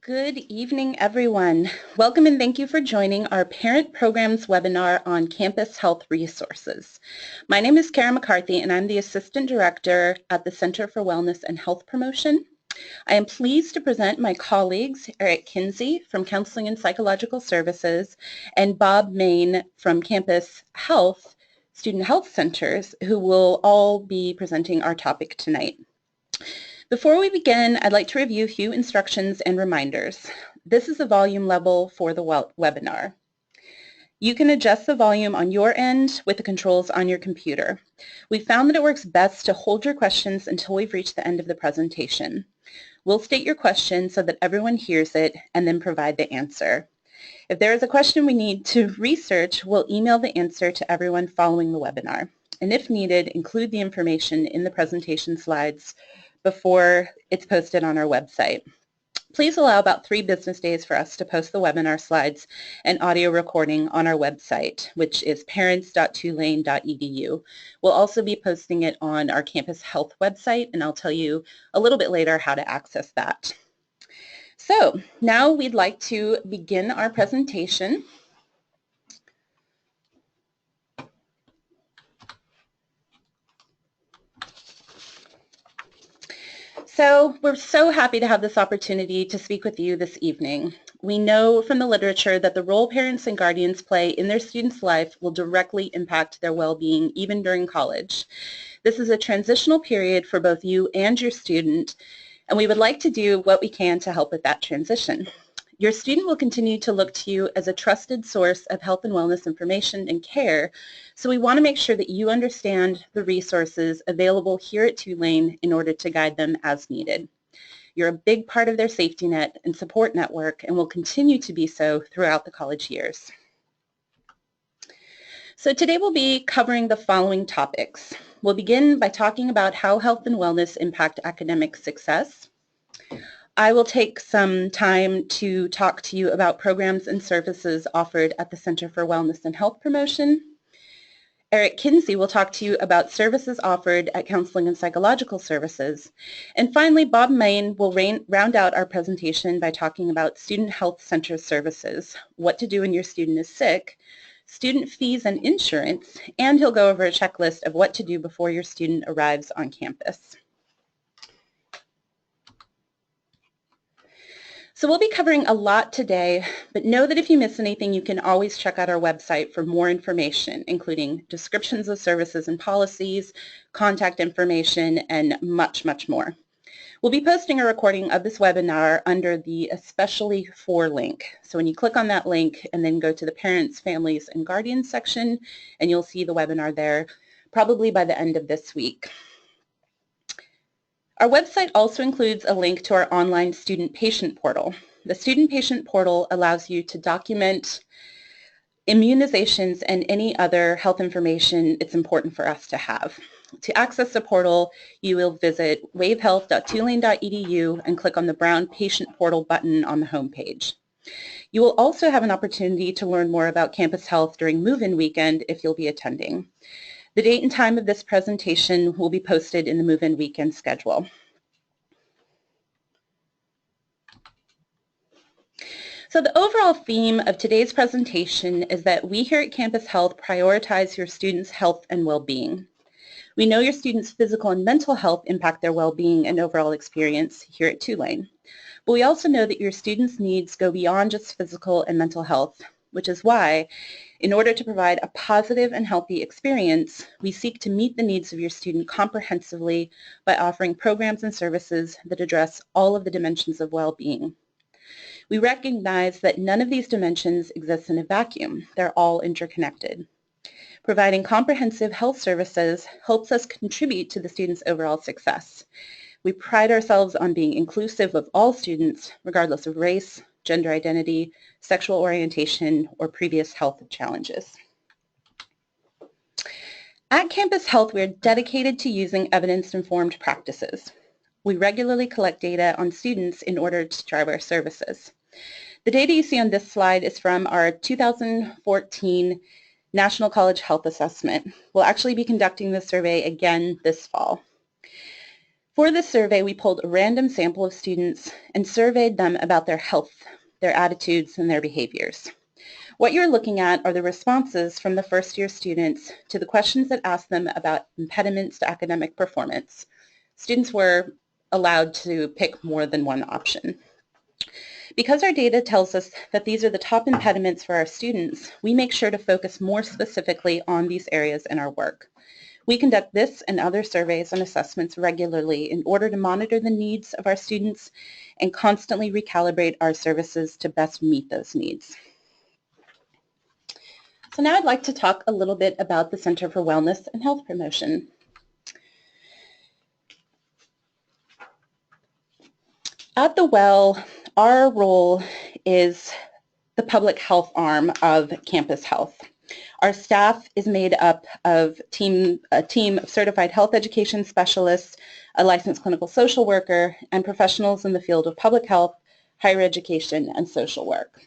Good evening, everyone. Welcome and thank you for joining our Parent Programs webinar on campus health resources. My name is Kara McCarthy and I'm the Assistant Director at the Center for Wellness and Health Promotion. I am pleased to present my colleagues, Eric Kinsey from Counseling and Psychological Services and Bob Main from Campus Health, Student Health Centers, who will all be presenting our topic tonight. Before we begin, I'd like to review a few instructions and reminders. This is the volume level for the webinar. You can adjust the volume on your end with the controls on your computer. We found that it works best to hold your questions until we've reached the end of the presentation. We'll state your question so that everyone hears it and then provide the answer. If there is a question we need to research, we'll email the answer to everyone following the webinar. And if needed, include the information in the presentation slides before it's posted on our website. Please allow about 3 business days for us to post the webinar slides and audio recording on our website, which is parents.tulane.edu. We'll also be posting it on our campus health website, and I'll tell you a little bit later how to access that. So now we'd like to begin our presentation. So we're so happy to have this opportunity to speak with you this evening. We know from the literature that the role parents and guardians play in their students' life will directly impact their well-being even during college. This is a transitional period for both you and your student, and we would like to do what we can to help with that transition. Your student will continue to look to you as a trusted source of health and wellness information and care, so we want to make sure that you understand the resources available here at Tulane in order to guide them as needed. You're a big part of their safety net and support network and will continue to be so throughout the college years. So today we'll be covering the following topics. We'll begin by talking about how health and wellness impact academic success. I will take some time to talk to you about programs and services offered at the Center for Wellness and Health Promotion. Eric Kinsey will talk to you about services offered at Counseling and Psychological Services. And finally, Bob Main will round out our presentation by talking about Student Health Center services, what to do when your student is sick, student fees and insurance, and he'll go over a checklist of what to do before your student arrives on campus. So we'll be covering a lot today, but know that if you miss anything, you can always check out our website for more information, including descriptions of services and policies, contact information, and much, much more. We'll be posting a recording of this webinar under the Especially For link. So when you click on that link and then go to the Parents, Families, and Guardians section, and you'll see the webinar there, probably by the end of this week. Our website also includes a link to our online student patient portal. The student patient portal allows you to document immunizations and any other health information it's important for us to have. To access the portal, you will visit wavehealth.tulane.edu and click on the brown patient portal button on the homepage. You will also have an opportunity to learn more about campus health during move-in weekend if you'll be attending. The date and time of this presentation will be posted in the move-in weekend schedule. So the overall theme of today's presentation is that we here at Campus Health prioritize your students' health and well-being. We know your students' physical and mental health impact their well-being and overall experience here at Tulane. But we also know that your students' needs go beyond just physical and mental health, which is why, in order to provide a positive and healthy experience, we seek to meet the needs of your student comprehensively by offering programs and services that address all of the dimensions of well-being. We recognize that none of these dimensions exists in a vacuum. They're all interconnected. Providing comprehensive health services helps us contribute to the student's overall success. We pride ourselves on being inclusive of all students, regardless of race, gender identity, sexual orientation, or previous health challenges. At Campus Health, we are dedicated to using evidence-informed practices. We regularly collect data on students in order to drive our services. The data you see on this slide is from our 2014 National College Health Assessment. We'll actually be conducting this survey again this fall. For this survey, we pulled a random sample of students and surveyed them about their health, their attitudes, and their behaviors. What you're looking at are the responses from the first-year students to the questions that asked them about impediments to academic performance. Students were allowed to pick more than one option. Because our data tells us that these are the top impediments for our students, we make sure to focus more specifically on these areas in our work. We conduct this and other surveys and assessments regularly in order to monitor the needs of our students and constantly recalibrate our services to best meet those needs. So now I'd like to talk a little bit about the Center for Wellness and Health Promotion. At the Well, our role is the public health arm of campus health. Our staff is made up of a team of certified health education specialists, a licensed clinical social worker, and professionals in the field of public health, higher education, and social work.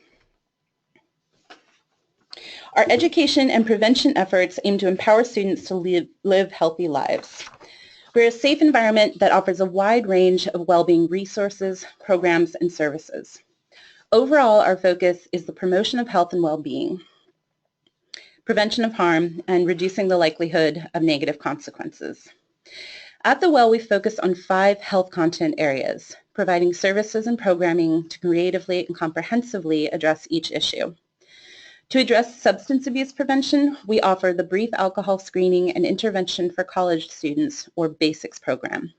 Our education and prevention efforts aim to empower students to live healthy lives. We're a safe environment that offers a wide range of well-being resources, programs, and services. Overall, our focus is the promotion of health and well-being, prevention of harm, and reducing the likelihood of negative consequences. At the Well, we focus on 5 health content areas, providing services and programming to creatively and comprehensively address each issue. To address substance abuse prevention, we offer the Brief Alcohol Screening and Intervention for College Students, or BASICS program.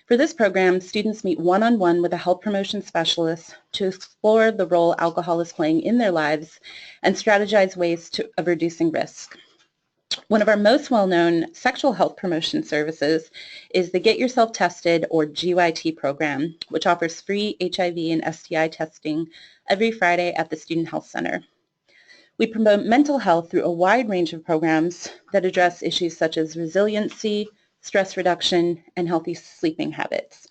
For this program, students meet one-on-one with a health promotion specialist to explore the role alcohol is playing in their lives and strategize ways of reducing risk. One of our most well-known sexual health promotion services is the Get Yourself Tested, or GYT program, which offers free HIV and STI testing every Friday at the Student Health Center. We promote mental health through a wide range of programs that address issues such as resiliency, stress reduction, and healthy sleeping habits.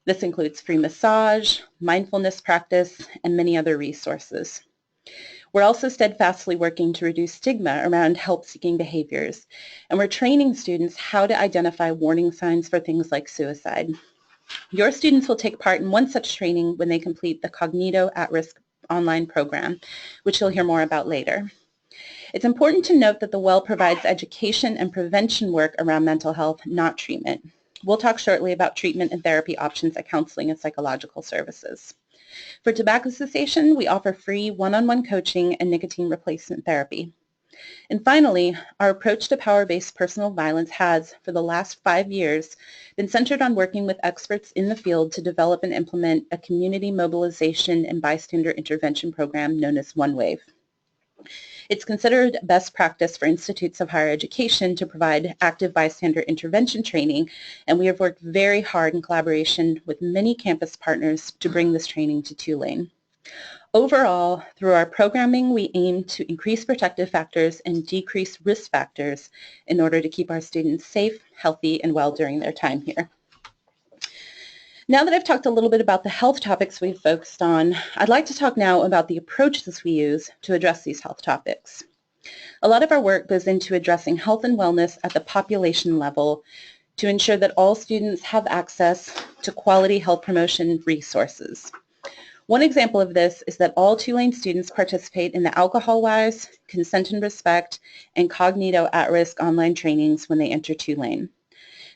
This includes free massage, mindfulness practice, and many other resources. We're also steadfastly working to reduce stigma around help-seeking behaviors, and we're training students how to identify warning signs for things like suicide. Your students will take part in one such training when they complete the Cognito at-risk online program, which you'll hear more about later. It's important to note that the Well provides education and prevention work around mental health, not treatment. We'll talk shortly about treatment and therapy options at counseling and psychological services. For tobacco cessation, we offer free one-on-one coaching and nicotine replacement therapy. And finally, our approach to power-based personal violence has, for the last 5 years, been centered on working with experts in the field to develop and implement a community mobilization and bystander intervention program known as OneWave. It's considered best practice for institutes of higher education to provide active bystander intervention training, and we have worked very hard in collaboration with many campus partners to bring this training to Tulane. Overall, through our programming, we aim to increase protective factors and decrease risk factors in order to keep our students safe, healthy, and well during their time here. Now that I've talked a little bit about the health topics we've focused on, I'd like to talk now about the approaches we use to address these health topics. A lot of our work goes into addressing health and wellness at the population level to ensure that all students have access to quality health promotion resources. One example of this is that all Tulane students participate in the Alcohol-Wise, Consent and Respect, and Cognito at-risk online trainings when they enter Tulane.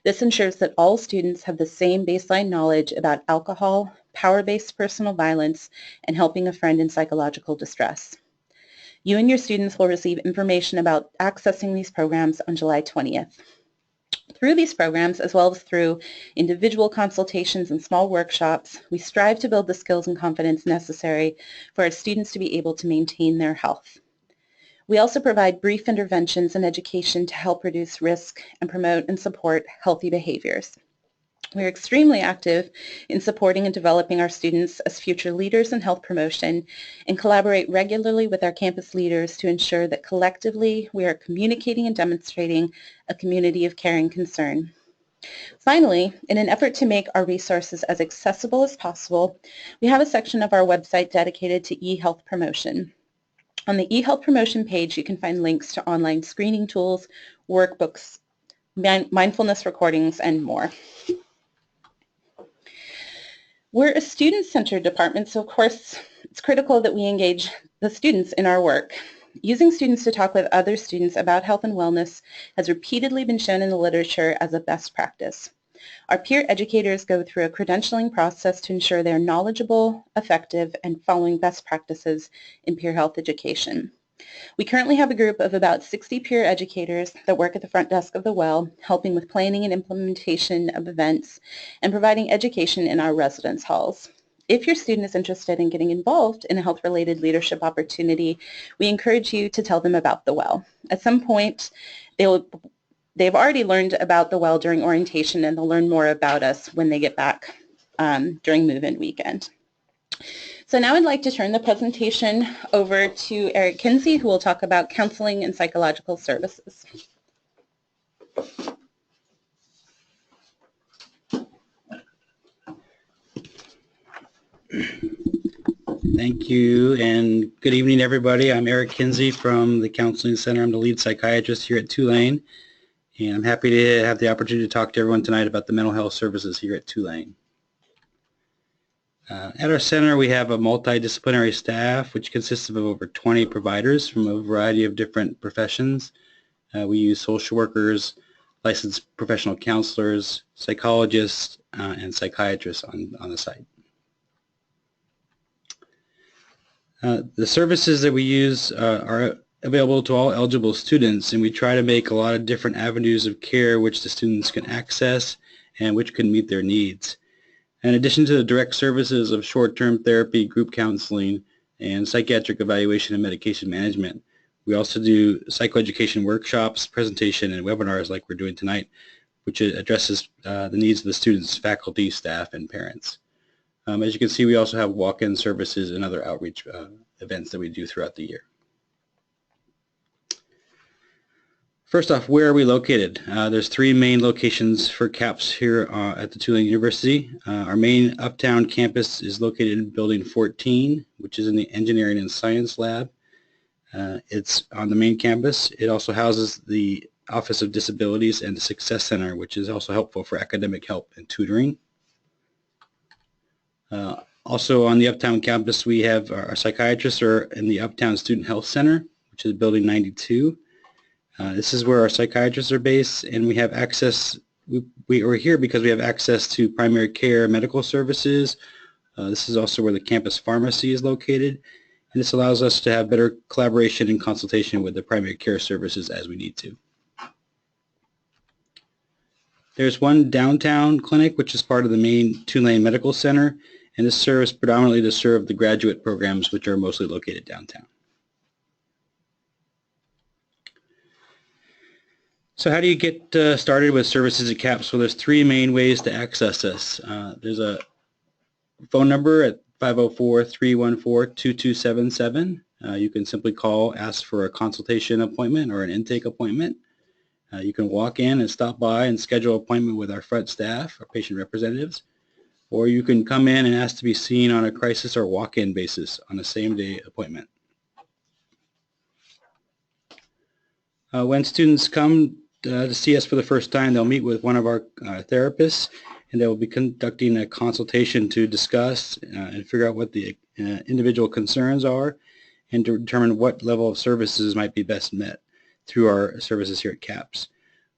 This ensures that all students have the same baseline knowledge about alcohol, power-based personal violence, and helping a friend in psychological distress. You and your students will receive information about accessing these programs on July 20th. Through these programs, as well as through individual consultations and small workshops, we strive to build the skills and confidence necessary for our students to be able to maintain their health. We also provide brief interventions and education to help reduce risk and promote and support healthy behaviors. We're extremely active in supporting and developing our students as future leaders in health promotion and collaborate regularly with our campus leaders to ensure that collectively we are communicating and demonstrating a community of care and concern. Finally, in an effort to make our resources as accessible as possible, we have a section of our website dedicated to e-health promotion. On the e-health promotion page, you can find links to online screening tools, workbooks, mindfulness recordings, and more. We're a student-centered department, so of course it's critical that we engage the students in our work. Using students to talk with other students about health and wellness has repeatedly been shown in the literature as a best practice. Our peer educators go through a credentialing process to ensure they're knowledgeable, effective, and following best practices in peer health education. We currently have a group of about 60 peer educators that work at the front desk of the Well, helping with planning and implementation of events and providing education in our residence halls. If your student is interested in getting involved in a health-related leadership opportunity, we encourage you to tell them about the Well. At some point, they've already learned about the Well during orientation, and they'll learn more about us when they get back during move-in weekend. So now I'd like to turn the presentation over to Eric Kinsey, who will talk about counseling and psychological services. Thank you, and good evening, everybody. I'm Eric Kinsey from the Counseling Center. I'm the lead psychiatrist here at Tulane, and I'm happy to have the opportunity to talk to everyone tonight about the mental health services here at Tulane. At our center, we have a multidisciplinary staff, which consists of over 20 providers from a variety of different professions. We use social workers, licensed professional counselors, psychologists, and psychiatrists on the site. The services that we use are available to all eligible students, and we try to make a lot of different avenues of care which the students can access and which can meet their needs. In addition to the direct services of short-term therapy, group counseling, and psychiatric evaluation and medication management, we also do psychoeducation workshops, presentation, and webinars like we're doing tonight, which addresses the needs of the students, faculty, staff, and parents. As you can see, we also have walk-in services and other outreach events that we do throughout the year. First off, where are we located? There's 3 main locations for CAPS here at the Tulane University. Our main Uptown campus is located in Building 14, which is in the Engineering and Science Lab. It's on the main campus. It also houses the Office of Disabilities and the Success Center, which is also helpful for academic help and tutoring. Also on the Uptown campus, we have our psychiatrists are in the Uptown Student Health Center, which is Building 92. This is where our psychiatrists are based, and we have access, we are here because we have access to primary care medical services. This is also where the campus pharmacy is located, and this allows us to have better collaboration and consultation with the primary care services as we need to. There's one downtown clinic, which is part of the main Tulane Medical Center, and this serves predominantly to serve the graduate programs, which are mostly located downtown. So how do you get started with services at CAPS? Well, there's 3 main ways to access us. There's a phone number at 504-314-2277. You can simply call, ask for a consultation appointment or an intake appointment. You can walk in and stop by and schedule an appointment with our front staff, our patient representatives, or you can come in and ask to be seen on a crisis or walk-in basis on a same-day appointment. When students come to see us for the first time, they'll meet with one of our therapists, and they will be conducting a consultation to discuss and figure out what the individual concerns are and to determine what level of services might be best met through our services here at CAPS.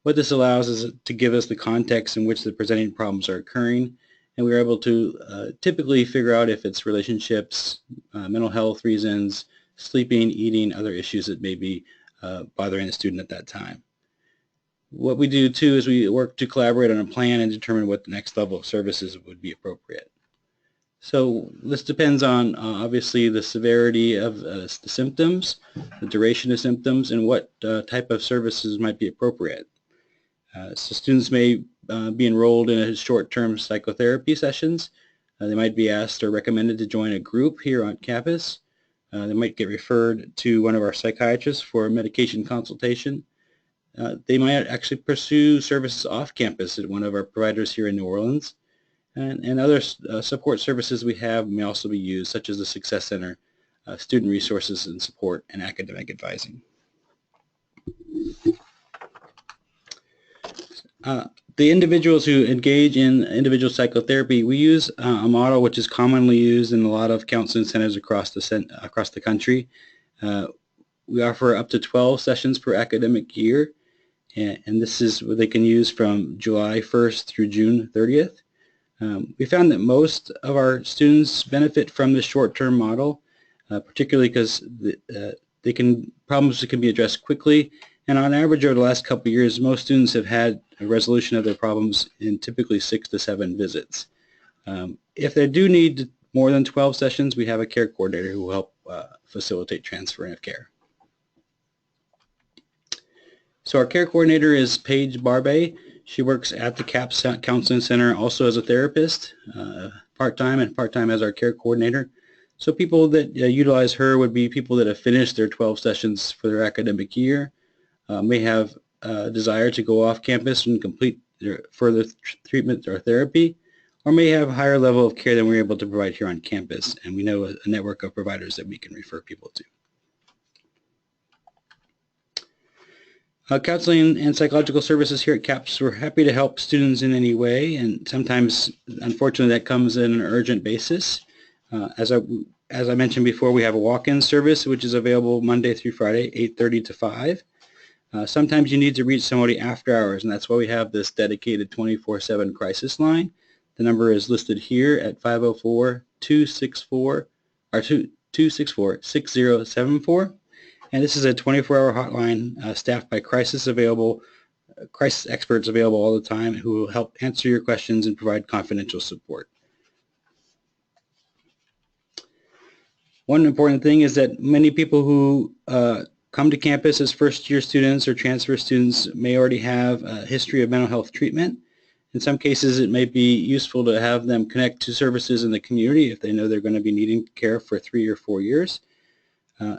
What this allows is to give us the context in which the presenting problems are occurring, and we're able to typically figure out if it's relationships, mental health reasons, sleeping, eating, other issues that may be bothering the student at that time. What we do too is we work to collaborate on a plan and determine what the next level of services would be appropriate. So this depends on obviously the severity of the symptoms, the duration of symptoms, and what type of services might be appropriate. So students may be enrolled in a short-term psychotherapy sessions. They might be asked or recommended to join a group here on campus. They might get referred to one of our psychiatrists for medication consultation. They might actually pursue services off campus at one of our providers here in New Orleans. And other support services we have may also be used, such as the Success Center, student resources and support, and academic advising. the individuals who engage in individual psychotherapy, we use a model which is commonly used in a lot of counseling centers across the country. We offer up to 12 sessions per academic year, and this is what they can use from July 1st through June 30th. We found that most of our students benefit from this short-term model, particularly because problems can be addressed quickly, and on average over the last couple of years, most students have had a resolution of their problems in typically 6 to 7 visits. If they do need more than 12 sessions, we have a care coordinator who will help facilitate transferring of care. So our care coordinator is Paige Barbe. She works at the CAPS Counseling Center also as a therapist, part-time and part-time as our care coordinator. So people that utilize her would be people that have finished their 12 sessions for their academic year, may have a desire to go off campus and complete their further treatment or therapy, or may have a higher level of care than we're able to provide here on campus, and we know a network of providers that we can refer people to. Counseling and psychological services here at CAPS, we're happy to help students in any way, and sometimes, unfortunately, that comes in an urgent basis. As I mentioned before, we have a walk-in service which is available Monday through Friday, 8:30 to 5. Sometimes you need to reach somebody after hours, and that's why we have this dedicated 24/7 crisis line. The number is listed here at 504-264-6074. And this is a 24-hour hotline staffed by crisis experts available all the time who will help answer your questions and provide confidential support. One important thing is that many people who come to campus as first-year students or transfer students may already have a history of mental health treatment. In some cases, it may be useful to have them connect to services in the community if they know they're going to be needing care for 3 or 4 years.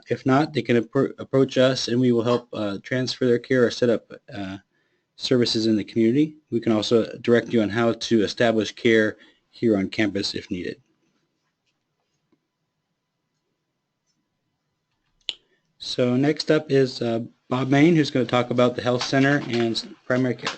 If not, they can approach us and we will help transfer their care or set up services in the community. We can also direct you on how to establish care here on campus if needed. So next up is Bob Main, who's going to talk about the health center and primary care.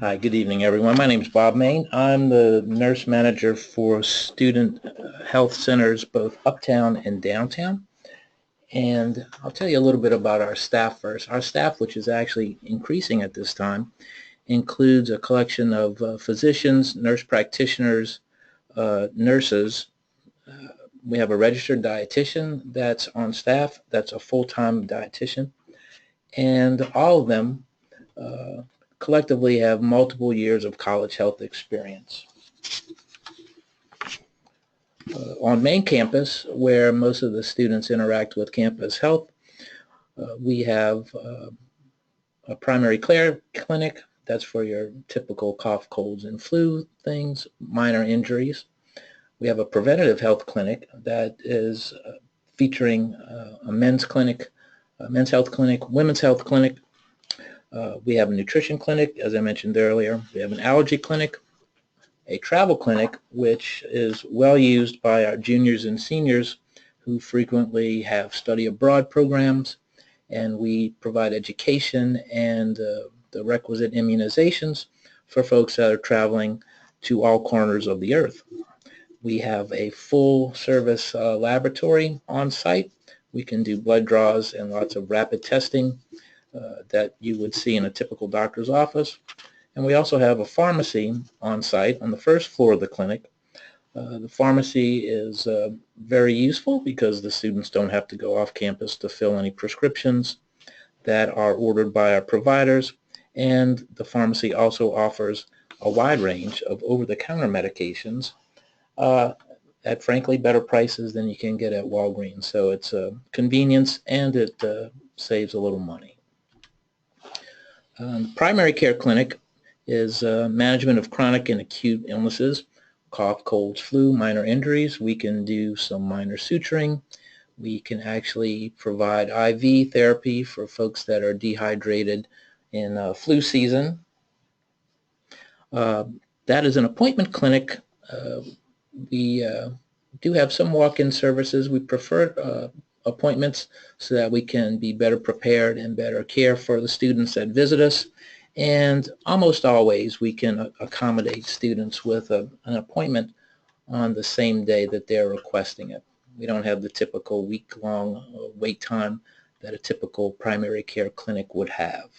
Hi, good evening, everyone. My name is Bob Main. I'm the nurse manager for student health centers, both Uptown and Downtown. And I'll tell you a little bit about our staff first. Our staff, which is actually increasing at this time, includes a collection of physicians, nurse practitioners, nurses. We have a registered dietitian that's on staff. That's a full-time dietitian. And all of them collectively have multiple years of college health experience. On main campus, where most of the students interact with campus health, we have a primary care clinic. That's for your typical cough, colds, and flu things, minor injuries. We have a preventative health clinic that is featuring a men's clinic, men's health clinic, women's health clinic. We have a nutrition clinic, as I mentioned earlier. We have an allergy clinic, a travel clinic, which is well used by our juniors and seniors who frequently have study abroad programs, and we provide education and the requisite immunizations for folks that are traveling to all corners of the earth. We have a full service laboratory on site. We can do blood draws and lots of rapid testing that you would see in a typical doctor's office. And we also have a pharmacy on site on the first floor of the clinic. The pharmacy is very useful because the students don't have to go off campus to fill any prescriptions that are ordered by our providers. And the pharmacy also offers a wide range of over-the-counter medications at frankly better prices than you can get at Walgreens. So it's a convenience and it saves a little money. Primary care clinic is management of chronic and acute illnesses, cough, colds, flu, minor injuries. We can do some minor suturing. We can actually provide IV therapy for folks that are dehydrated in flu season. That is an appointment clinic We do have some walk-in services. We prefer appointments so that we can be better prepared and better care for the students that visit us. And almost always we can accommodate students with an appointment on the same day that they're requesting it. We don't have the typical week-long wait time that a typical primary care clinic would have.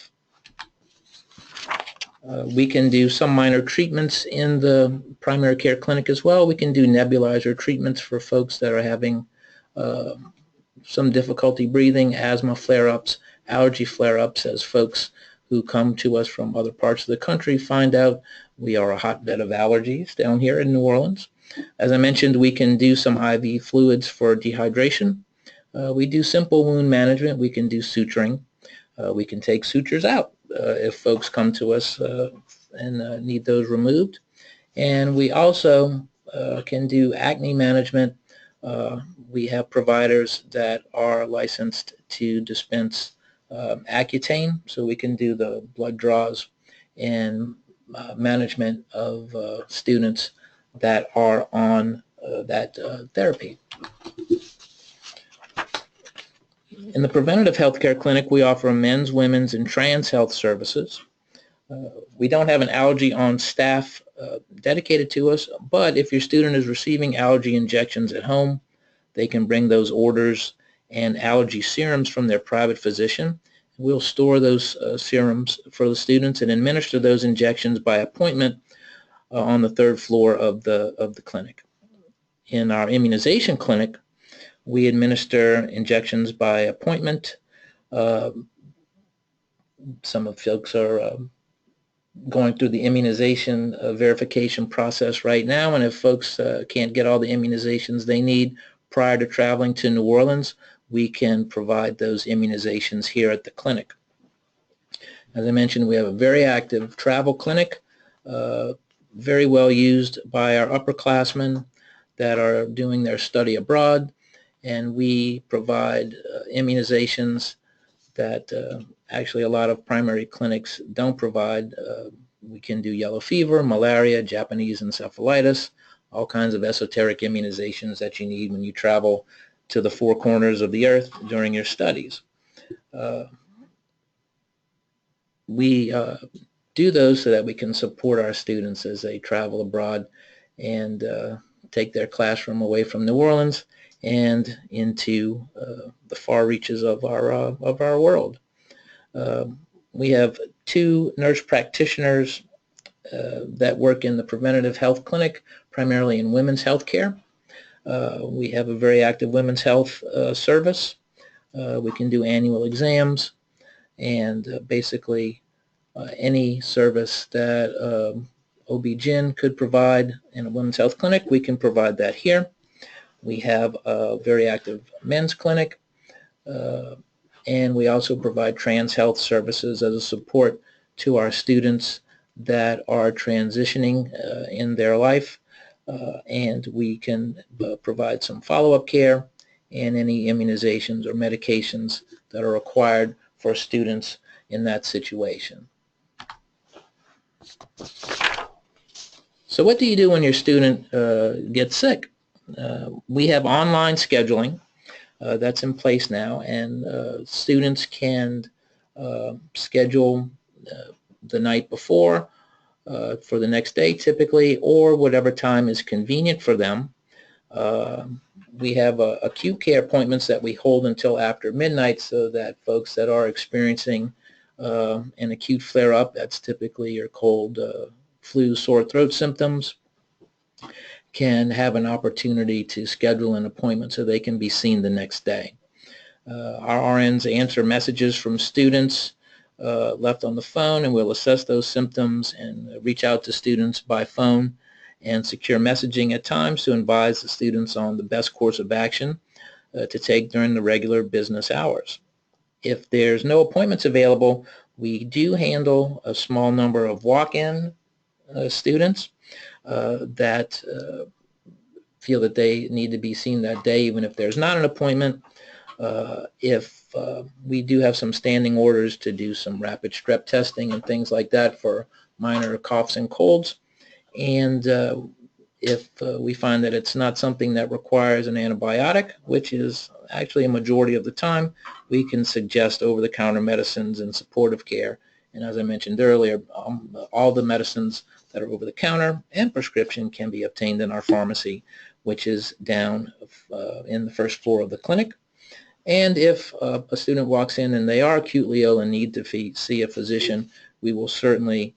We can do some minor treatments in the primary care clinic as well. We can do nebulizer treatments for folks that are having some difficulty breathing, asthma flare-ups, allergy flare-ups, as folks who come to us from other parts of the country find out we are a hotbed of allergies down here in New Orleans. As I mentioned, we can do some IV fluids for dehydration. We do simple wound management. We can do suturing. We can take sutures out if folks come to us and need those removed. And we also can do acne management. We have providers that are licensed to dispense Accutane, so we can do the blood draws and management of students that are on that therapy. In the preventative healthcare clinic, we offer men's, women's, and trans health services. We don't have an allergy on staff dedicated to us, but if your student is receiving allergy injections at home, they can bring those orders and allergy serums from their private physician. We'll store those serums for the students and administer those injections by appointment on the third floor of the clinic. In our immunization clinic, we administer injections by appointment. Some of folks are going through the immunization verification process right now, and if folks can't get all the immunizations they need prior to traveling to New Orleans, we can provide those immunizations here at the clinic. As I mentioned, we have a very active travel clinic, very well used by our upperclassmen that are doing their study abroad, and we provide immunizations that actually a lot of primary clinics don't provide. We can do yellow fever, malaria, Japanese encephalitis, all kinds of esoteric immunizations that you need when you travel to the four corners of the earth during your studies. We do those so that we can support our students as they travel abroad and take their classroom away from New Orleans and into the far reaches of our world. We have 2 nurse practitioners that work in the preventative health clinic, primarily in women's health care. We have a very active women's health service. We can do annual exams, and basically any service that OB-GYN could provide in a women's health clinic, we can provide that here. We have a very active men's clinic, and we also provide trans health services as a support to our students that are transitioning in their life, and we can provide some follow-up care and any immunizations or medications that are required for students in that situation. So what do you do when your student gets sick? We have online scheduling that's in place now, and students can schedule the night before for the next day typically, or whatever time is convenient for them. We have acute care appointments that we hold until after midnight so that folks that are experiencing an acute flare-up, that's typically your cold, flu, sore throat symptoms, can have an opportunity to schedule an appointment so they can be seen the next day. Our RNs answer messages from students left on the phone, and we'll assess those symptoms and reach out to students by phone and secure messaging at times to advise the students on the best course of action to take during the regular business hours. If there's no appointments available, we do handle a small number of walk-in students that feel that they need to be seen that day even if there's not an appointment. If we do have some standing orders to do some rapid strep testing and things like that for minor coughs and colds, and If we find that it's not something that requires an antibiotic, which is actually a majority of the time, we can suggest over-the-counter medicines and supportive care. And as I mentioned earlier, all the medicines that are over-the-counter and prescription can be obtained in our pharmacy, which is down in the first floor of the clinic. And if a student walks in and they are acutely ill and need to see a physician, we will certainly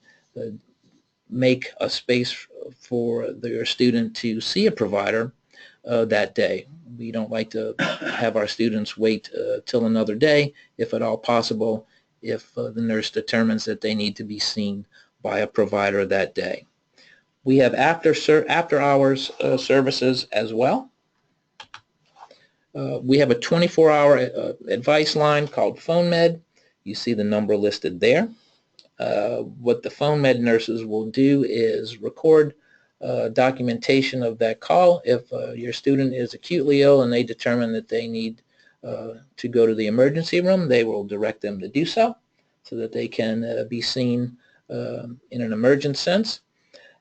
make a space for your student to see a provider that day. We don't like to have our students wait till another day, if at all possible, if the nurse determines that they need to be seen by a provider that day. We have after hours services as well. We have a 24-hour advice line called Phone Med. You see the number listed there. What the Phone Med nurses will do is record documentation of that call. If your student is acutely ill and they determine that they need to go to the emergency room, they will direct them to do so that they can be seen in an emergent sense.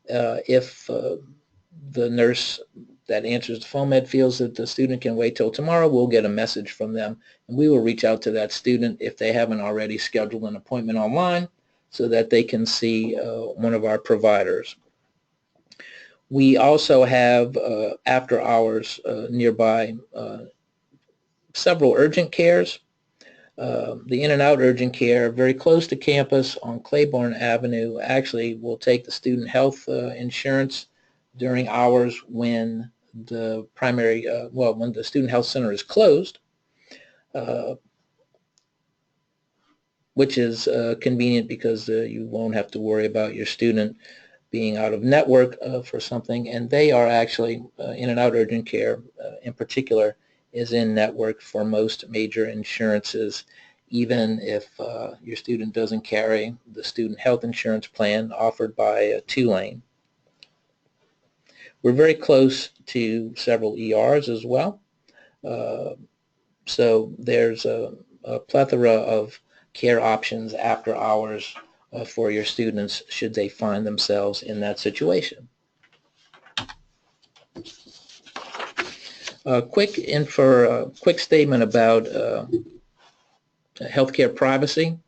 If the nurse that answers the phone med feels that the student can wait till tomorrow, we'll get a message from them, and we will reach out to that student if they haven't already scheduled an appointment online so that they can see one of our providers. We also have after hours nearby several urgent cares. The in and out urgent care very close to campus on Claiborne Avenue actually will take the student health insurance during hours when the primary, when the student health center is closed, which is convenient because you won't have to worry about your student being out of network for something, and they are actually in and out urgent care in particular is in network for most major insurances, even if your student doesn't carry the student health insurance plan offered by Tulane. We're very close to several ERs as well, so there's a plethora of care options after hours for your students should they find themselves in that situation. Quick statement about healthcare privacy.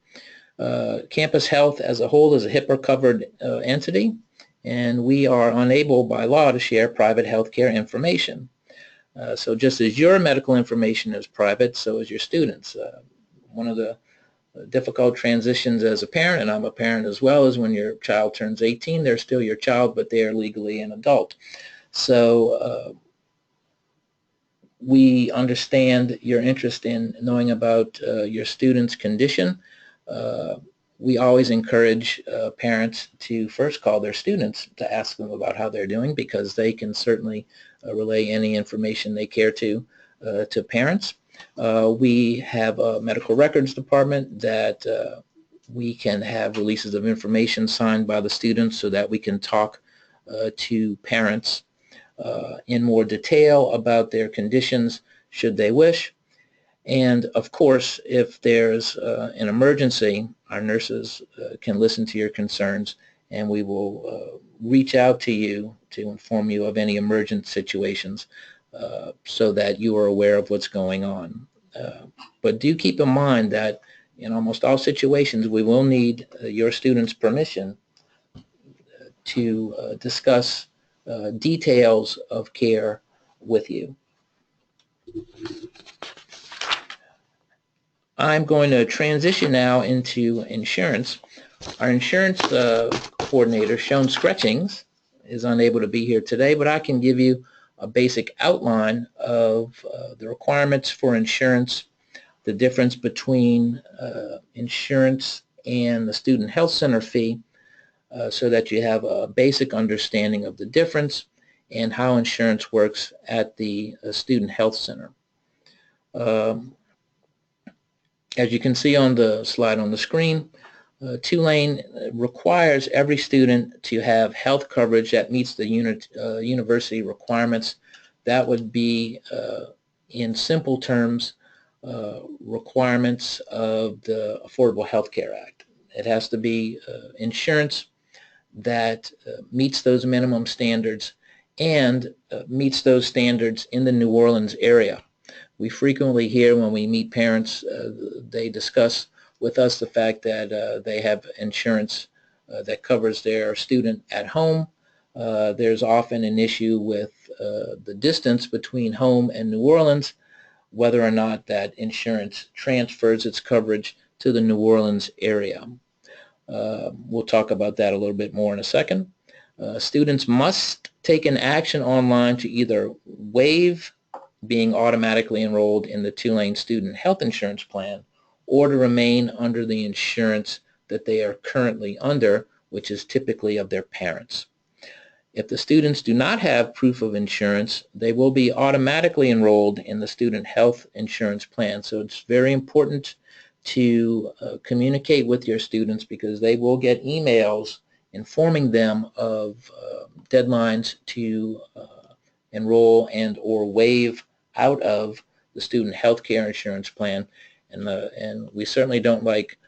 Campus Health as a whole is a HIPAA-covered entity, and we are unable by law to share private healthcare information. So just as your medical information is private, so is your students. One of the difficult transitions as a parent, and I'm a parent as well, is when your child turns 18, they're still your child, but they are legally an adult. So we understand your interest in knowing about your student's condition. We always encourage parents to first call their students to ask them about how they're doing, because they can certainly relay any information they care to parents. We have a medical records department that we can have releases of information signed by the students so that we can talk to parents in more detail about their conditions should they wish. And of course, if there's an emergency, our nurses can listen to your concerns, and we will reach out to you to inform you of any emergent situations so that you are aware of what's going on. But do keep in mind that in almost all situations, we will need your student's permission to discuss details of care with you. I'm going to transition now into insurance. Our insurance coordinator, Sean Scretchings, is unable to be here today, but I can give you a basic outline of the requirements for insurance, the difference between insurance and the student health center fee, so that you have a basic understanding of the difference and how insurance works at the student health center. As you can see on the slide on the screen, Tulane requires every student to have health coverage that meets the university requirements. That would be, in simple terms, requirements of the Affordable Health Care Act. It has to be insurance that meets those minimum standards and meets those standards in the New Orleans area. We frequently hear when we meet parents, they discuss with us the fact that they have insurance that covers their student at home. There's often an issue with the distance between home and New Orleans, whether or not that insurance transfers its coverage to the New Orleans area. We'll talk about that a little bit more in a second. Students must take an action online to either waive being automatically enrolled in the Tulane Student Health Insurance Plan or to remain under the insurance that they are currently under, which is typically of their parents. If the students do not have proof of insurance, they will be automatically enrolled in the Student Health Insurance Plan. So it's very important to communicate with your students, because they will get emails informing them of deadlines to enroll and or waive out of the Student Health Care Insurance Plan. And we certainly don't like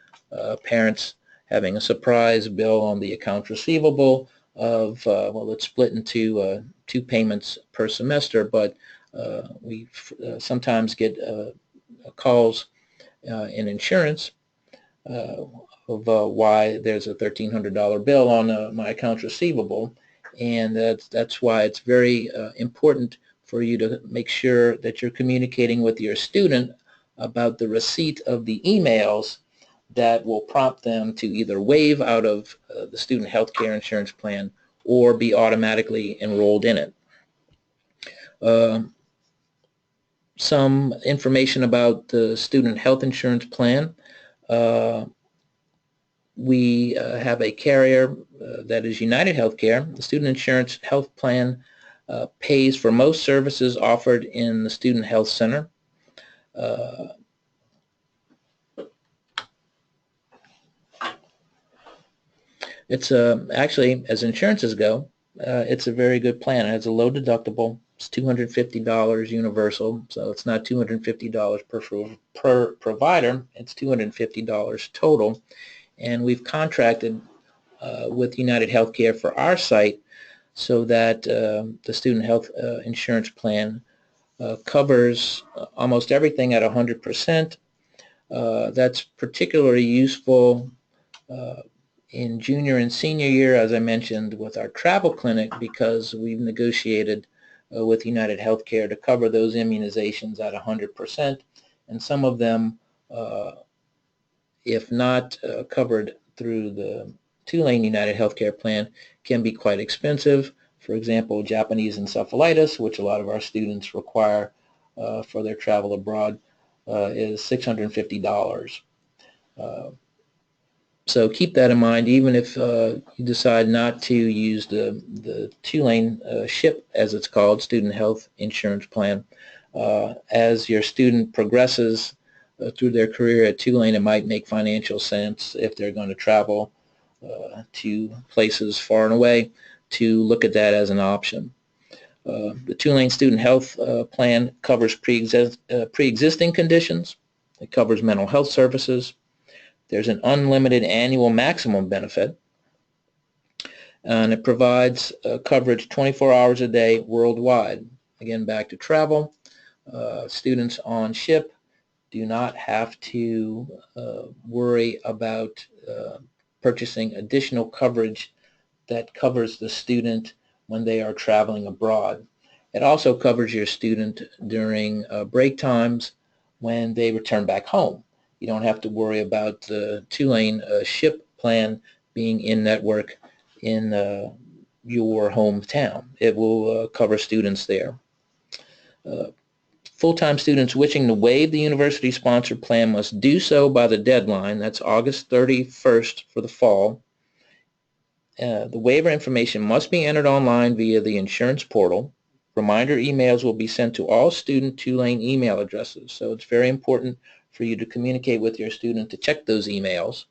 parents having a surprise bill on the accounts receivable of, well, it's split into 2 payments per semester, but we sometimes get calls in insurance of why there's a $1,300 bill on my accounts receivable, and that's why it's very important for you to make sure that you're communicating with your student about the receipt of the emails that will prompt them to either waive out of the Student Health Care Insurance Plan or be automatically enrolled in it. Some information about the Student Health Insurance Plan. We have a carrier that is United Healthcare. The Student Insurance Health Plan pays for most services offered in the Student Health Center. It's actually, as insurances go, it's a very good plan. It has a low deductible. It's $250 universal, so it's not $250 per provider. It's $250 total. And we've contracted with United Healthcare for our site so that the Student Health Insurance Plan covers almost everything at 100%. That's particularly useful in junior and senior year, as I mentioned, with our travel clinic, because we've negotiated with United Healthcare to cover those immunizations at 100%, and some of them, if not covered through the Tulane United Healthcare Plan, can be quite expensive. For example, Japanese encephalitis, which a lot of our students require for their travel abroad, is $650. So keep that in mind, even if you decide not to use the Tulane SHIP, as it's called, Student Health Insurance Plan. As your student progresses through their career at Tulane, it might make financial sense, if they're going to travel to places far and away, to look at that as an option. The Tulane Student Health Plan covers pre-existing conditions. It covers mental health services. There's an unlimited annual maximum benefit, and it provides coverage 24 hours a day worldwide. Again, back to travel. Students on SHIP do not have to worry about purchasing additional coverage that covers the student when they are traveling abroad. It also covers your student during break times when they return back home. You don't have to worry about the Tulane SHIP plan being in network in your hometown. It will cover students there. Full-time students wishing to waive the university-sponsored plan must do so by the deadline. That's August 31st for the fall. The waiver information must be entered online via the insurance portal. Reminder emails will be sent to all student Tulane email addresses. So it's very important for you to communicate with your student to check those emails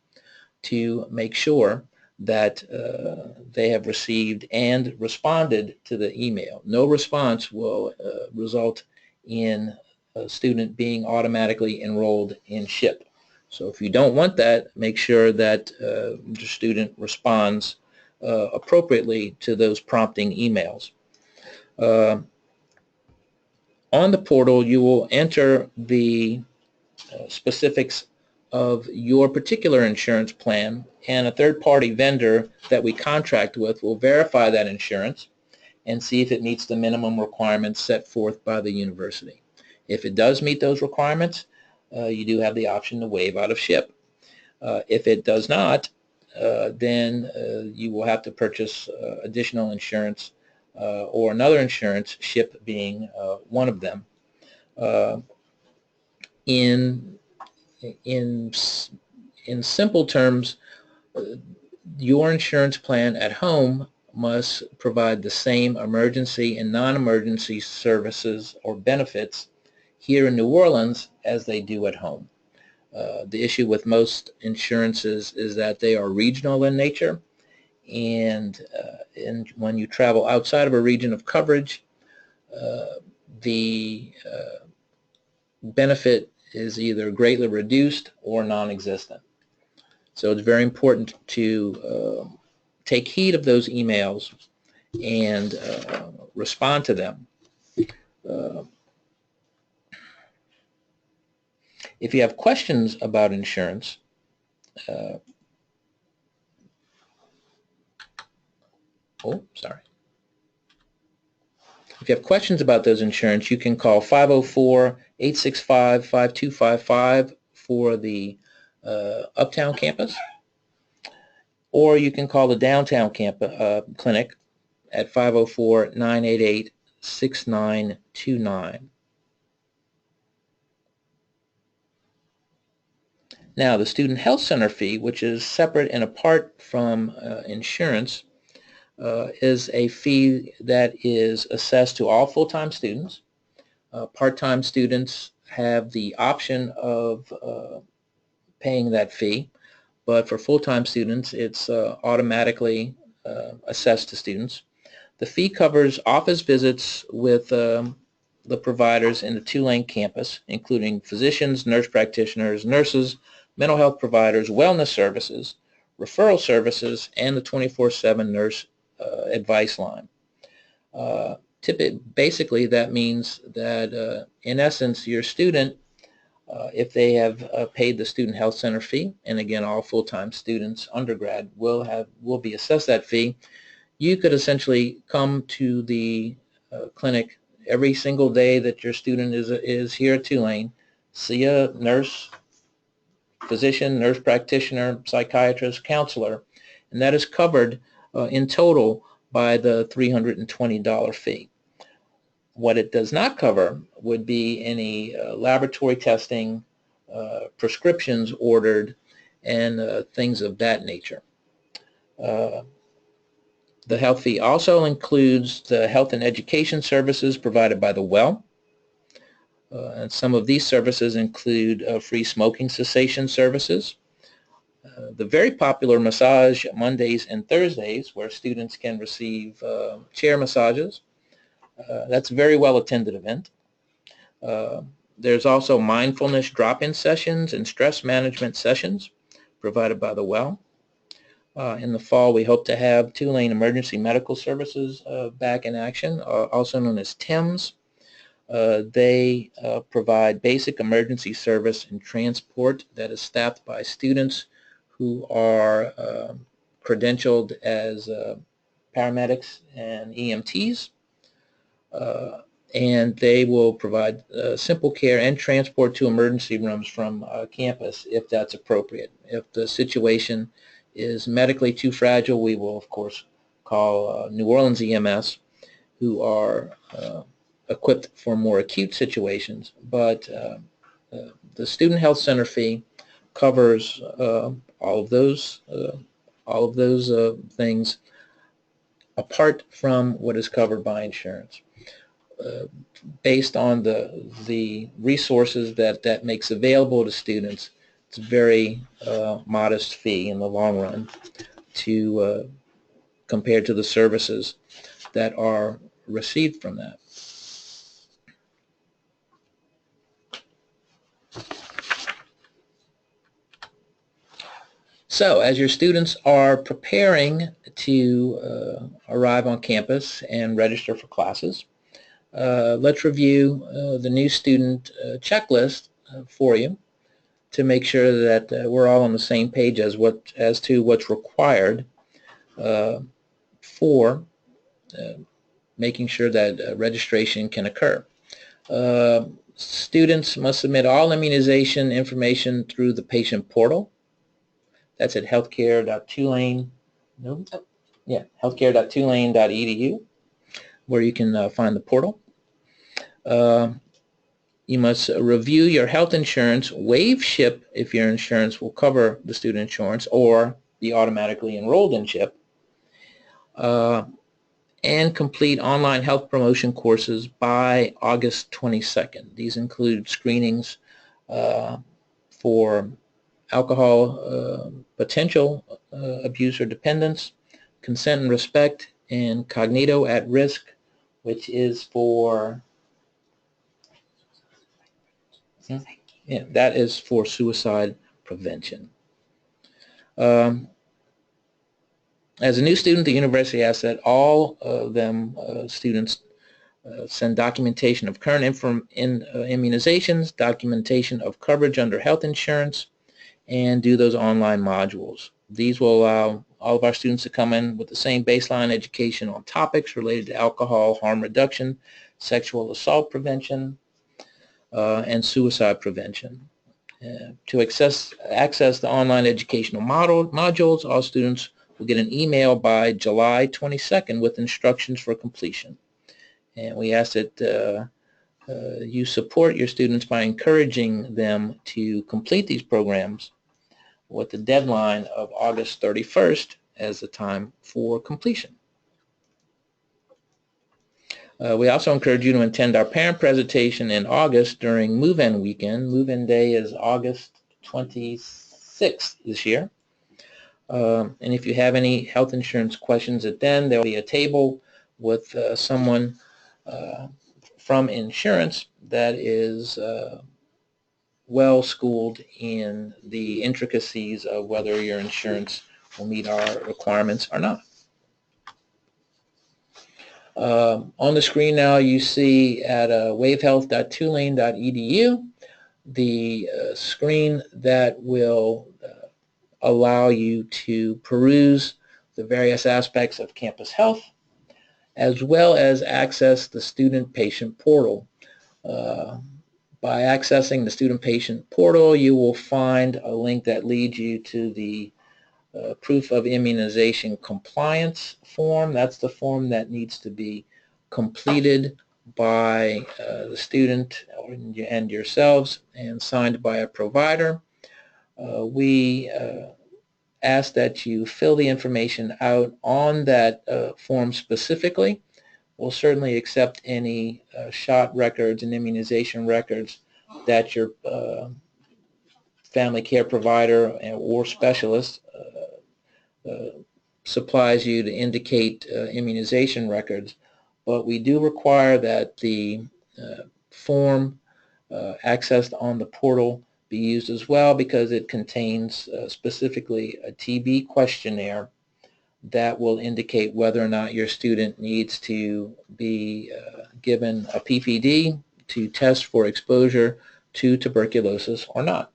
to make sure that they have received and responded to the email. No response will result in a student being automatically enrolled in SHIP. So if you don't want that, make sure that your student responds appropriately to those prompting emails. On the portal, you will enter the specifics of your particular insurance plan, and a third-party vendor that we contract with will verify that insurance and see if it meets the minimum requirements set forth by the university. If it does meet those requirements, you do have the option to waive out of SHIP. If it does not, then you will have to purchase additional insurance or another insurance, SHIP being one of them. In simple terms, your insurance plan at home must provide the same emergency and non-emergency services or benefits here in New Orleans as they do at home. The issue with most insurances is that they are regional in nature, and when you travel outside of a region of coverage, the benefit is either greatly reduced or non-existent. So it's very important to take heed of those emails and respond to them. If you have questions about insurance, If you have questions about those insurance, you can call 504-865-5255 for the Uptown campus, or you can call the downtown clinic at 504-988-6929. Now, the Student Health Center fee, which is separate and apart from insurance, is a fee that is assessed to all full-time students. Part-time students have the option of paying that fee, but for full-time students, it's automatically assessed to students. The fee covers office visits with the providers in the Tulane campus, including physicians, nurse practitioners, nurses, mental health providers, wellness services, referral services, and the 24/7 nurse advice line. Basically, that means that in essence, your student, if they have paid the Student Health Center fee, and again, all full-time students, undergrad, will be assessed that fee, you could essentially come to the clinic every single day that your student is here at Tulane, see a nurse, physician, nurse practitioner, psychiatrist, counselor, and that is covered in total by the $320 fee. What it does not cover would be any laboratory testing, prescriptions ordered, and things of that nature. The health fee also includes the health and education services provided by the well. And some of these services include free smoking cessation services, the very popular massage Mondays and Thursdays, where students can receive chair massages. That's a very well attended event. There's also mindfulness drop-in sessions and stress management sessions provided by the well. In the fall, we hope to have Tulane Emergency Medical Services back in action, also known as TEMS. They provide basic emergency service and transport that is staffed by students who are credentialed as paramedics and EMTs. And they will provide simple care and transport to emergency rooms from campus if that's appropriate. If the situation is medically too fragile, we will, of course, call New Orleans EMS, who are equipped for more acute situations. But the Student Health Center fee covers all of those things apart from what is covered by insurance. Based on the resources that makes available to students, it's a very modest fee in the long run to compared to the services that are received from that. So as your students are preparing to arrive on campus and register for classes, let's review the new student checklist for you to make sure that we're all on the same page as to what's required for making sure that registration can occur. Students must submit all immunization information through the patient portal. That's at healthcare.tulane.edu, where you can find the portal. You must review your health insurance, waive SHIP if your insurance will cover the student insurance or be automatically enrolled in SHIP, and complete online health promotion courses by August 22nd. These include screenings for alcohol potential abuse or dependence, consent and respect, and cognito at risk, which is for that is for suicide prevention. As a new student, the university asks that all of them students send documentation of current immunizations, documentation of coverage under health insurance, and do those online modules. These will allow all of our students to come in with the same baseline education on topics related to alcohol harm reduction, sexual assault prevention, and suicide prevention. To access the online educational modules, all students will get an email by July 22nd with instructions for completion. And we ask that you support your students by encouraging them to complete these programs with the deadline of August 31st as the time for completion. We also encourage you to attend our parent presentation in August during Move-In weekend. Move-In day is August 26th this year. And if you have any health insurance questions then, there will be a table with someone from insurance that is well schooled in the intricacies of whether your insurance will meet our requirements or not. On the screen now you see at wavehealth.tulane.edu the screen that will allow you to peruse the various aspects of campus health, as well as access the student patient portal. By accessing the student patient portal, you will find a link that leads you to the proof of immunization compliance form. That's the form that needs to be completed by the student and yourselves and signed by a provider. We ask that you fill the information out on that form specifically. We'll certainly accept any shot records and immunization records that your family care provider or specialist supplies you to indicate immunization records, but we do require that the form accessed on the portal be used as well, because it contains specifically a TB questionnaire that will indicate whether or not your student needs to be given a PPD to test for exposure to tuberculosis or not.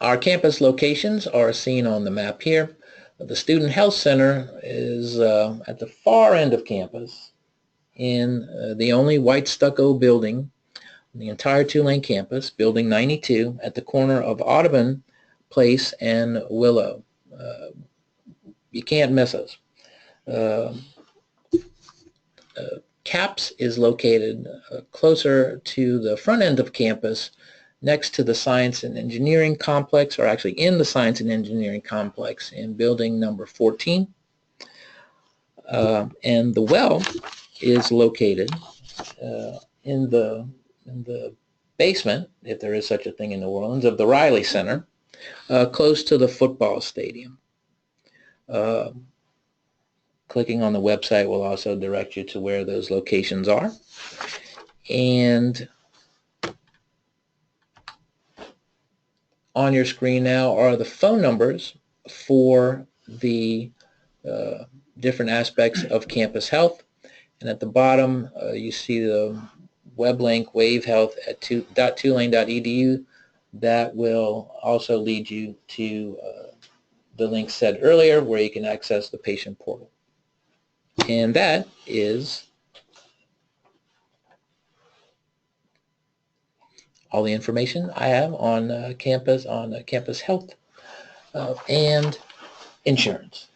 Our campus locations are seen on the map here. The Student Health Center is at the far end of campus in the only white stucco building in the entire Tulane campus, Building 92, at the corner of Audubon Place and Willow. You can't miss us. CAPS is located closer to the front end of campus, next to the Science and Engineering Complex, or actually in the Science and Engineering Complex in building number 14. And the well is located in the basement, if there is such a thing in New Orleans, of the Riley Center, close to the football stadium. Clicking on the website will also direct you to where those locations are. And on your screen now are the phone numbers for the different aspects of campus health. And at the bottom, you see the web link, wavehealth.tulane.edu. That will also lead you to the link said earlier where you can access the patient portal. And that is all the information I have on campus health and insurance.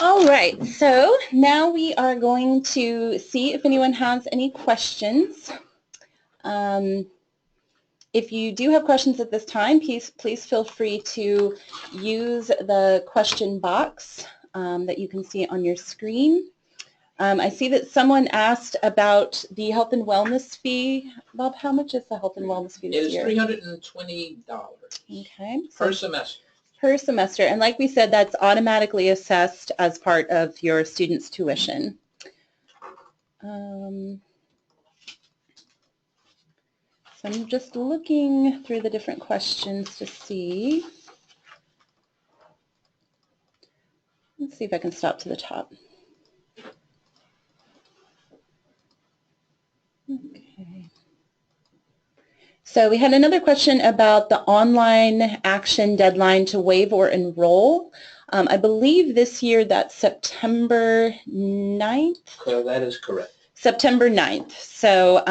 All right, so now we are going to see if anyone has any questions. If you do have questions at this time, please feel free to use the question box that you can see on your screen. I see that someone asked about the health and wellness fee. Bob, how much is the health and wellness fee this year? It is $320 okay, per semester. Per semester. And like we said, that's automatically assessed as part of your student's tuition. So I'm just looking through the different questions to see. Let's see if I can stop to the top. Okay. So we had another question about the online action deadline to waive or enroll. I believe this year that's September 9th? That is correct. September 9th. So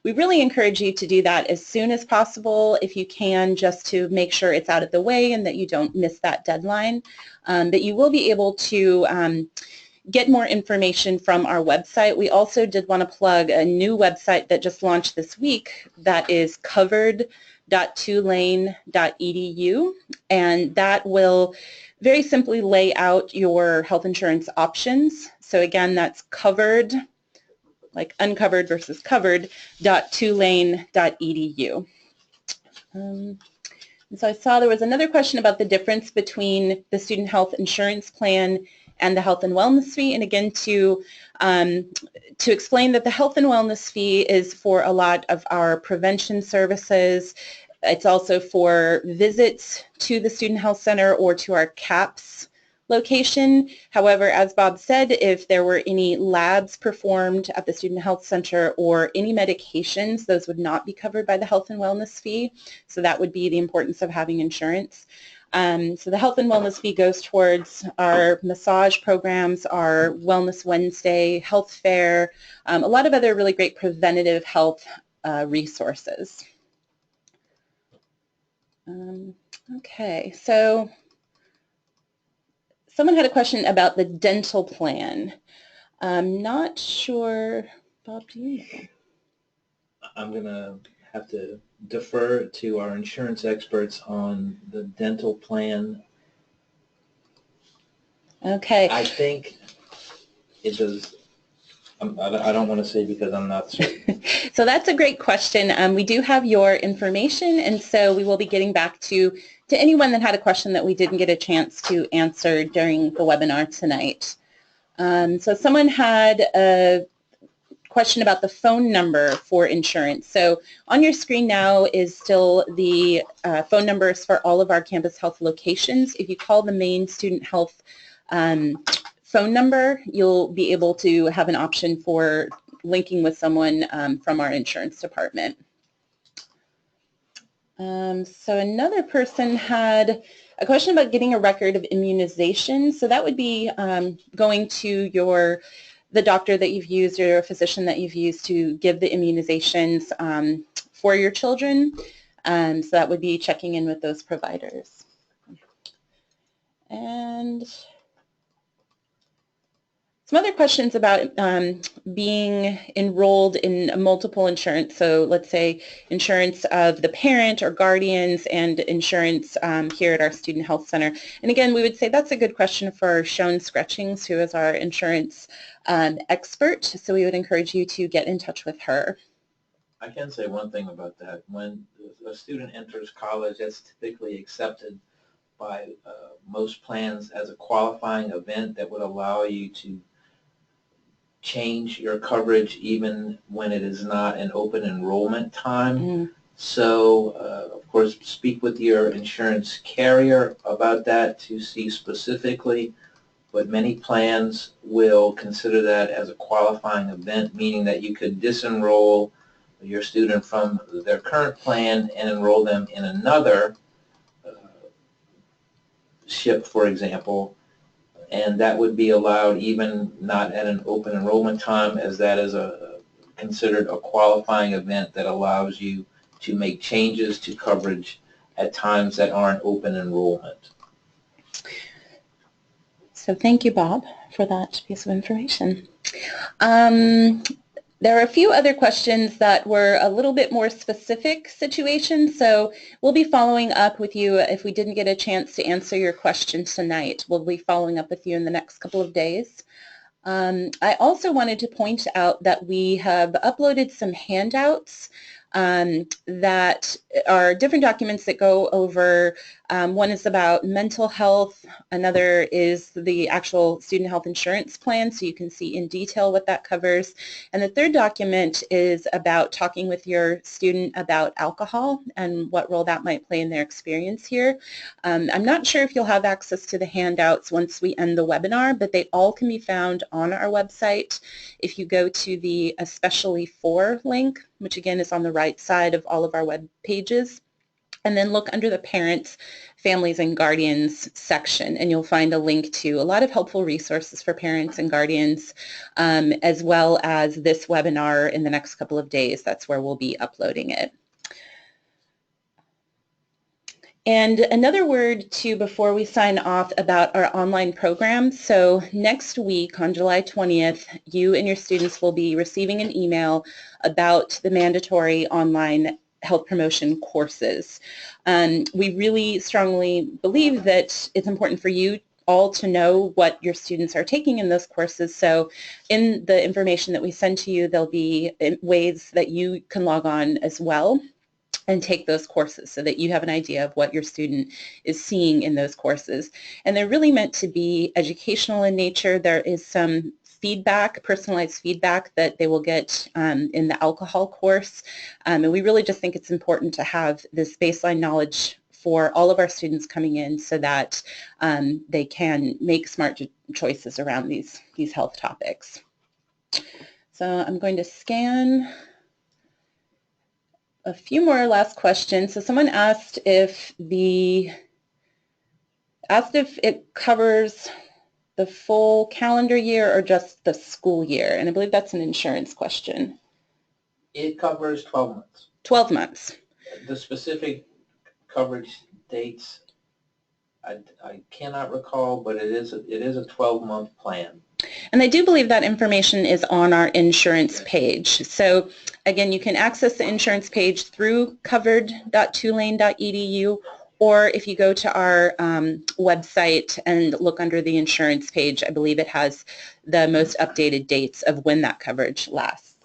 we really encourage you to do that as soon as possible if you can, just to make sure it's out of the way and that you don't miss that deadline. But you will be able to get more information from our website. We also did want to plug a new website that just launched this week that is covered.tulane.edu, and that will very simply lay out your health insurance options. So again, that's covered, like uncovered versus covered.tulane.edu. And so I saw there was another question about the difference between the student health insurance plan and the health and wellness fee. And again, to explain that the health and wellness fee is for a lot of our prevention services. It's also for visits to the student health center or to our CAPS location. However, as Bob said, if there were any labs performed at the student health center or any medications, those would not be covered by the health and wellness fee. So that would be the importance of having insurance. So the health and wellness fee goes towards our massage programs, our Wellness Wednesday, health fair, a lot of other really great preventative health resources. Okay, so someone had a question about the dental plan. I'm not sure, Bob, do you know? I'm going to have to defer to our insurance experts on the dental plan. Okay. I think it does. I don't want to say because I'm not certain. So that's a great question. We do have your information, and so we will be getting back to anyone that had a question that we didn't get a chance to answer during the webinar tonight. So someone had a question about the phone number for insurance. So on your screen now is still the phone numbers for all of our campus health locations. If you call the main student health phone number, you'll be able to have an option for linking with someone from our insurance department. So another person had a question about getting a record of immunization. So that would be going to the doctor that you've used or your physician that you've used to give the immunizations for your children. So that would be checking in with those providers. And some other questions about being enrolled in multiple insurance. So let's say insurance of the parent or guardians and insurance here at our Student Health Center. And again, we would say that's a good question for Shone Scretchings, who is our insurance expert. So we would encourage you to get in touch with her. I can say one thing about that. When a student enters college, that's typically accepted by most plans as a qualifying event that would allow you to change your coverage even when it is not an open enrollment time. So, of course, speak with your insurance carrier about that to see specifically, but many plans will consider that as a qualifying event, meaning that you could disenroll your student from their current plan and enroll them in another SHIP, for example, and that would be allowed even not at an open enrollment time, as that is considered a qualifying event that allows you to make changes to coverage at times that aren't open enrollment. So thank you, Bob, for that piece of information. There are a few other questions that were a little bit more specific situations, so we'll be following up with you if we didn't get a chance to answer your question tonight. We'll be following up with you in the next couple of days. I also wanted to point out that we have uploaded some handouts that are different documents that go over, one is about mental health, another is the actual student health insurance plan, so you can see in detail what that covers, and the third document is about talking with your student about alcohol and what role that might play in their experience here. I'm not sure if you'll have access to the handouts once we end the webinar, but they all can be found on our website. If you go to the Especially For link, which again is on the right side of all of our web pages, and then look under the Parents, Families, and Guardians section, and you'll find a link to a lot of helpful resources for parents and guardians, as well as this webinar in the next couple of days. That's where we'll be uploading it. And another word, too, before we sign off about our online program. So next week on July 20th, you and your students will be receiving an email about the mandatory online health promotion courses. We really strongly believe that it's important for you all to know what your students are taking in those courses. So in the information that we send to you, there'll be ways that you can log on as well and take those courses so that you have an idea of what your student is seeing in those courses. And they're really meant to be educational in nature. There is some feedback, personalized feedback that they will get in the alcohol course. And we really just think it's important to have this baseline knowledge for all of our students coming in so that they can make smart choices around these health topics. So I'm going to scan a few more last questions. So someone asked if it covers the full calendar year or just the school year, and I believe that's an insurance question. It covers 12 months. 12 months. The specific coverage dates, I cannot recall, but it is a 12-month plan. And I do believe that information is on our insurance page. So again, you can access the insurance page through covered.tulane.edu, or if you go to our website and look under the insurance page, I believe it has the most updated dates of when that coverage lasts.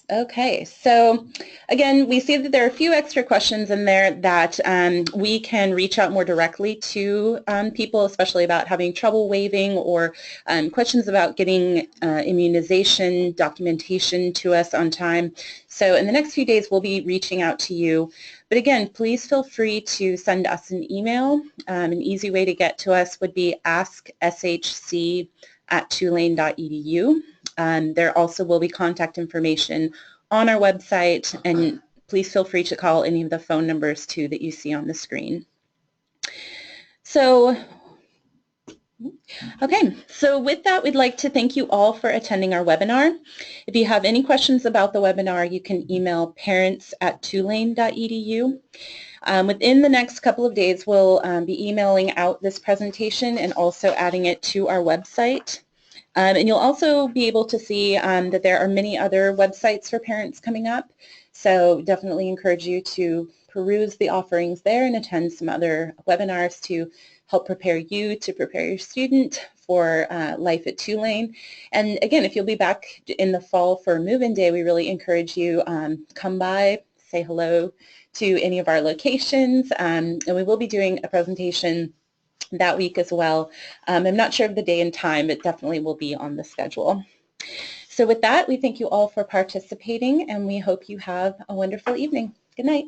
Okay, so again, we see that there are a few extra questions in there that we can reach out more directly to people, especially about having trouble waiving or questions about getting immunization documentation to us on time. So in the next few days, we'll be reaching out to you. But again, please feel free to send us an email. An easy way to get to us would be askshc@tulane.edu. There also will be contact information on our website, and please feel free to call any of the phone numbers too that you see on the screen. So, okay, so with that, we'd like to thank you all for attending our webinar. If you have any questions about the webinar, you can email parents@tulane.edu. Within the next couple of days, we'll be emailing out this presentation and also adding it to our website. And you'll also be able to see that there are many other websites for parents coming up. So definitely encourage you to peruse the offerings there and attend some other webinars to help prepare you to prepare your student for life at Tulane. And again, if you'll be back in the fall for move-in day, we really encourage you come by, say hello to any of our locations. And we will be doing a presentation that week as well. I'm not sure of the day and time, but definitely will be on the schedule. So with that, we thank you all for participating, and we hope you have a wonderful evening. Good night.